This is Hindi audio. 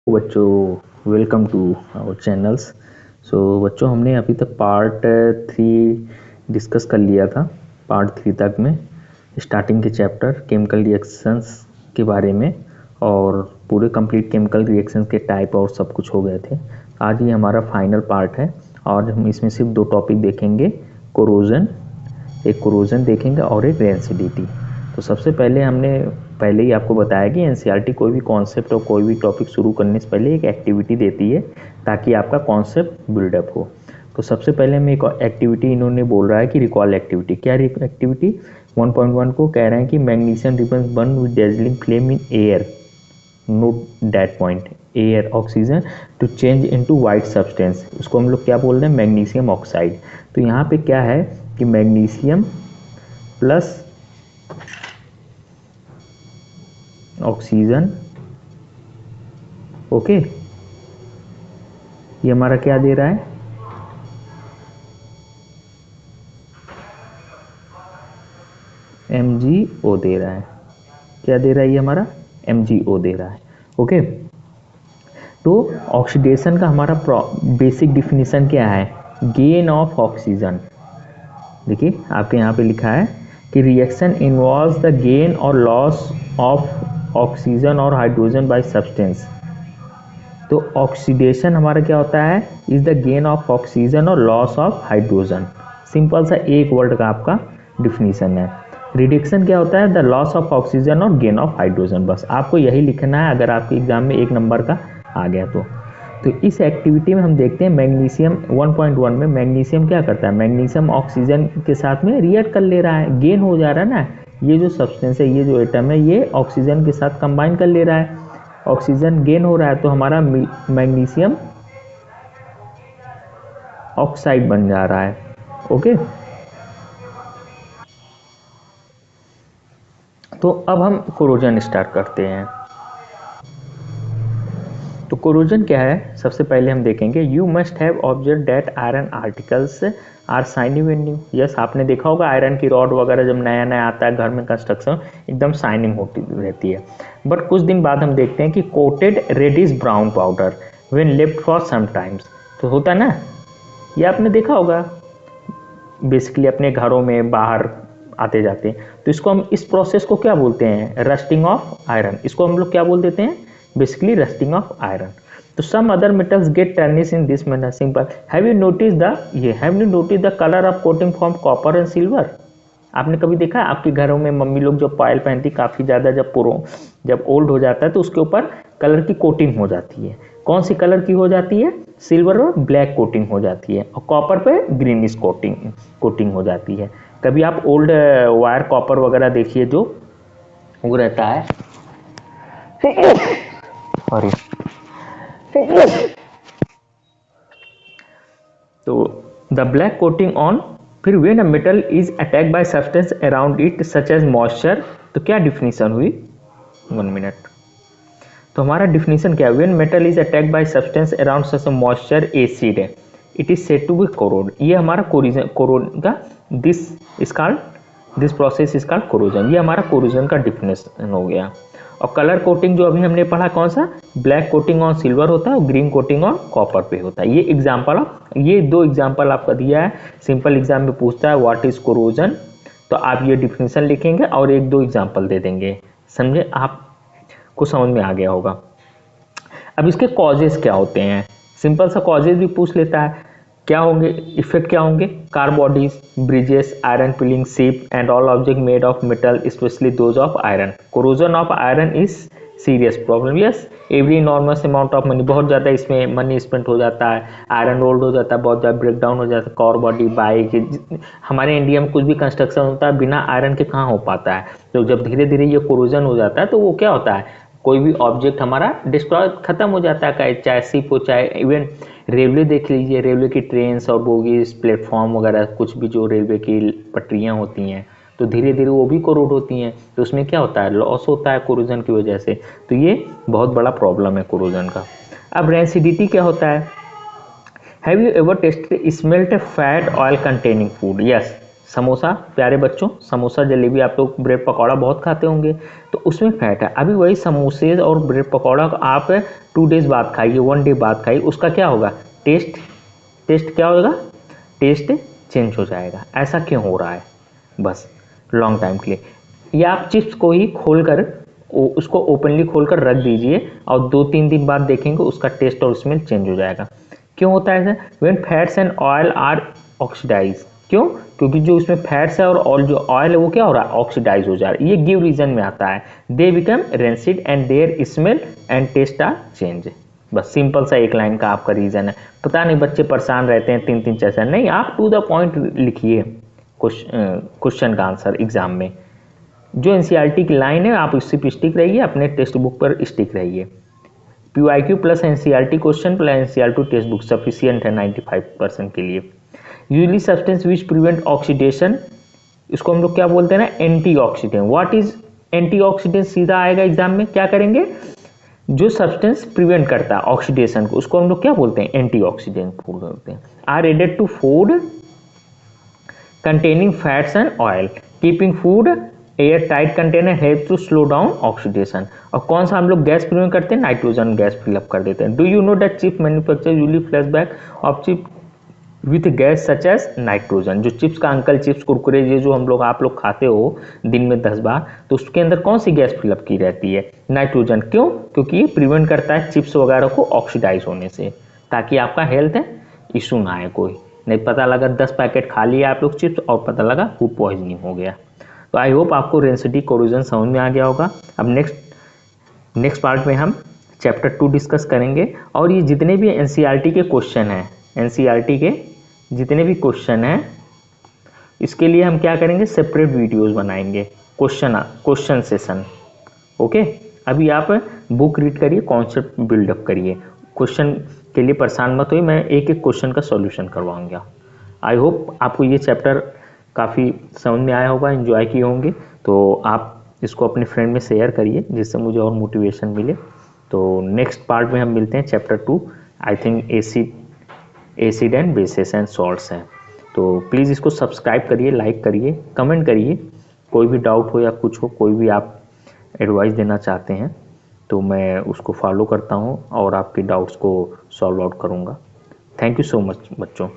बच्चों वेलकम टू आवर चैनल्स। बच्चों हमने अभी तक पार्ट 3 डिस्कस कर लिया था। पार्ट 3 तक में स्टार्टिंग के चैप्टर केमिकल रिएक्शंस के बारे में और पूरे कंप्लीट केमिकल रिएक्शंस के टाइप और सब कुछ हो गए थे। आज ये हमारा फाइनल पार्ट है और हम इसमें सिर्फ 2 टॉपिक देखेंगे, कोरोजन, एक कोरोजन देखेंगे और एक रेंसिडिटी। तो सबसे पहले हमने पहले ही आपको बताया कि एनसीईआरटी कोई भी कॉन्सेप्ट और कोई भी टॉपिक शुरू करने से पहले एक एक्टिविटी देती है ताकि आपका कॉन्सेप्ट बिल्डअप हो। तो सबसे पहले हमें एक एक्टिविटी इन्होंने बोल रहा है कि रिकॉल एक्टिविटी। क्या एक्टिविटी 1.1 को कह रहे हैं कि magnesium ribbons burn with dazzling flame in air, note that point, air oxygen to change into white substance. उसको हम लोग क्या बोल रहे हैं, मैग्नीशियम ऑक्साइड। तो यहाँ पे क्या है कि मैग्नीशियम प्लस ऑक्सीजन, ओके, ये हमारा क्या दे रहा है, MgO दे रहा है। क्या दे रहा है ये हमारा, MgO दे रहा है, ओके। तो ऑक्सीडेशन का हमारा बेसिक डिफिनीशन क्या है, गेन ऑफ ऑक्सीजन। देखिए आपके यहाँ पे लिखा है कि रिएक्शन इन्वॉल्व्स द गेन और लॉस ऑफ ऑक्सीजन और हाइड्रोजन बाय सब्सटेंस। तो ऑक्सीडेशन हमारा क्या होता है, is the gain of oxygen और लॉस ऑफ हाइड्रोजन। सिंपल सा एक वर्ड का आपका डिफिनीशन है। रिडक्शन क्या होता है, द लॉस ऑफ ऑक्सीजन और गेन ऑफ हाइड्रोजन। बस आपको यही लिखना है अगर आपके एग्जाम में 1 नंबर का आ गया तो इस एक्टिविटी में हम देखते हैं मैग्नीशियम 1.1 में मैग्नीशियम क्या करता है, मैग्नीशियम ऑक्सीजन के साथ में रिएक्ट कर ले रहा है, गेन हो जा रहा है ना। ये जो सब्सटेंस है, ये जो एटम है, ये ऑक्सीजन के साथ कंबाइन कर ले रहा है, ऑक्सीजन गेन हो रहा है, तो हमारा मैग्नीशियम ऑक्साइड बन जा रहा है, ओके। तो अब हम कोरोजन स्टार्ट करते हैं। तो कोरोजन क्या है, सबसे पहले हम देखेंगे, you must have observe that iron articles are shiny when new. Yes, आपने देखा होगा आयरन की रॉड वगैरह जब नया नया आता है घर में कंस्ट्रक्शन, एकदम शाइनिंग होती रहती है। बट कुछ दिन बाद हम देखते हैं कि coated reddish brown powder when left for some times. तो होता है ना, ये आपने देखा होगा बेसिकली अपने घरों में बाहर आते जाते। तो इसको हम, इस प्रोसेस को क्या बोलते हैं, रस्टिंग ऑफ आयरन। इसको हम लोग क्या बोल देते हैं, बेसिकली रस्टिंग ऑफ आयरन। तो some other metals get tarnish in this manner. Simple, have you notice the colour of coating from copper and silver. आपने कभी देखा है आपके घरों में मम्मी लोग जो पॉयल पहनती, काफ़ी ज़्यादा जब ओल्ड हो जाता है तो उसके ऊपर कलर की कोटिंग हो जाती है। कौन सी कलर की हो जाती है, सिल्वर और ब्लैक कोटिंग हो जाती है, और कॉपर पे ग्रीनिश कोटिंग हो जाती है। कभी आप ओल्ड वायर कॉपर वगैरह देखिए जो वो रहता है, सॉरी, तो द ब्लैक कोटिंग ऑन, फिर when a metal is attacked by substance around it such as moisture. तो क्या डिफिनीशन हुई, 1 मिनट। तो हमारा डिफिनीशन क्या है, when metal is attacked by substance around such moisture acid, it is said to be corrode. ये हमारा कोरोजन का this process is called corrosion. ये हमारा कोरोजन का डिफिनेशन हो गया। और कलर कोटिंग जो अभी हमने पढ़ा कौन सा, ब्लैक कोटिंग ऑन सिल्वर होता है और ग्रीन कोटिंग ऑन कॉपर पे होता है। ये एग्जांपल, ये 2 एग्जांपल आपका दिया है। सिंपल एग्जाम में पूछता है व्हाट इज कोरोजन, तो आप ये डिफिनेशन लिखेंगे और 1-2 एग्जांपल दे देंगे, समझे, आपको समझ में आ गया होगा। अब इसके कॉजेज क्या होते हैं, सिंपल सा कॉजेज भी पूछ लेता है, क्या होंगे इफेक्ट, क्या होंगे, car bodies, bridges, iron piling ship and all object made of metal specially those of iron. Corrosion of iron is serious problem. Yes, every enormous amount of money, बहुत ज़्यादा इसमें मनी स्पेंड हो जाता है, आयरन रोल्ड हो जाता है, बहुत ज़्यादा ब्रेक डाउन हो जाता है, कार बॉडी, बाइक, हमारे इंडिया में कुछ भी कंस्ट्रक्शन होता है बिना आयरन के कहाँ हो पाता है। तो जब धीरे धीरे ये कोरोजन हो जाता है तो वो क्या होता है, कोई भी ऑब्जेक्ट हमारा डिस्ट्रॉय खत्म हो जाता है, चाहे शिप हो, चाहे इवन रेलवे देख लीजिए, रेलवे की ट्रेन्स और बोगीज, प्लेटफॉर्म वगैरह, कुछ भी जो रेलवे की पटरियाँ होती हैं, तो धीरे धीरे वो भी कोरोड होती हैं। तो उसमें क्या होता है, लॉस होता है कोरोजन की वजह से। तो ये बहुत बड़ा प्रॉब्लम है कोरोजन का। अब रेंसिडिटी क्या होता है, have you ever tested smelt fat oil containing food. Yes, samosa, प्यारे बच्चों, समोसा जलेबी आप लोग ब्रेड पकौड़ा बहुत खाते होंगे, तो उसमें फैट है। अभी वही समोसे और ब्रेड पकौड़ा आप 2 डेज बाद खाइए, 1 डे बाद खाइए, उसका क्या होगा, टेस्ट क्या होगा, टेस्ट चेंज हो जाएगा। ऐसा क्यों हो रहा है, बस लॉन्ग टाइम के लिए। या आप चिप्स को ही खोलकर उसको ओपनली खोलकर रख दीजिए और 2-3 दिन बाद देखेंगे उसका टेस्ट और स्मेल चेंज हो जाएगा। क्यों होता है ऐसा, when fats and oil are oxidize, क्यों, क्योंकि जो इसमें फैट्स है और जो ऑयल है वो क्या हो रहा है, ऑक्सीडाइज हो जा रहा है। ये गिव रीजन में आता है, they become rancid and their smell and taste are change. बस सिंपल सा एक लाइन का आपका रीजन है। पता नहीं बच्चे परेशान रहते हैं 3-3 4 नहीं, आप टू द पॉइंट लिखिए क्वेश्चन का आंसर एग्जाम में। जो एनसीईआरटी की लाइन है आप इसी पे स्टिक रहिए, अपने टेक्स्ट बुक पर स्टिक रहिए। PYQ plus NCERT question plus NCERT text book sufficient है 95% के लिए। Usually substance which prevent oxidation, इसको हम लोग क्या बोलते हैं ना, एंटीऑक्सीडेंट। व्हाट इज एंटीऑक्सीडेंट, सीधा आएगा एग्जाम में, क्या करेंगे, जो सब्सटेंस प्रिवेंट करता है ऑक्सीडेशन को, उसको हम लोग क्या बोलते हैं, एंटीऑक्सीडेंट बोलते हैं। Are added to food containing fats and oil, keeping food air tight container help to slow down oxidation. और कौन सा हम लोग गैस प्रिवेंट करते हैं, नाइट्रोजन गैस फिलअप कर देते हैं। Do you know that chip manufacture usually flush bag of chip with gas such as nitrogen. जो चिप्स का अंकल चिप्स कुरकुरे ये जो हम लोग आप लोग खाते हो दिन में 10 बार, तो उसके अंदर कौन सी गैस फिलअप की रहती है, नाइट्रोजन। क्यों, क्योंकि ये प्रिवेंट करता है चिप्स वगैरह को ऑक्सीडाइज होने से, ताकि आपका हेल्थ इशू ना आए कोई। नहीं पता लगा 10 पैकेट खा लिए आप लोग चिप्स और पता लगा फूड पॉइजनिंग हो गया। तो आई होप आपको रेंसिटी कोरोजन समझ में आ गया होगा। अब नेक्स्ट पार्ट में हम चैप्टर 2 डिस्कस करेंगे। और ये जितने भी एनसीईआरटी के क्वेश्चन हैं, एनसीईआरटी के जितने भी क्वेश्चन हैं, इसके लिए हम क्या करेंगे, सेपरेट वीडियोस बनाएंगे, क्वेश्चन सेशन। ओके, अभी आप बुक रीड करिए, कॉन्सेप्ट बिल्डअप करिए, क्वेश्चन के लिए परेशान मत होइए, मैं एक एक क्वेश्चन का सॉल्यूशन करवाऊंगा। आई होप आपको ये चैप्टर काफ़ी समझ में आया होगा, एंजॉय किए होंगे। तो आप इसको अपने फ्रेंड में शेयर करिए जिससे मुझे और मोटिवेशन मिले। तो नेक्स्ट पार्ट में हम मिलते हैं, chapter 2 I think acid and bases and salts है। तो प्लीज़ इसको सब्सक्राइब करिए, लाइक करिए, कमेंट करिए, कोई भी डाउट हो या कुछ हो, कोई भी आप एडवाइस देना चाहते हैं तो मैं उसको फॉलो करता हूँ और आपके डाउट्स को सॉल्व आउट करूँगा। थैंक यू सो मच बच्चों।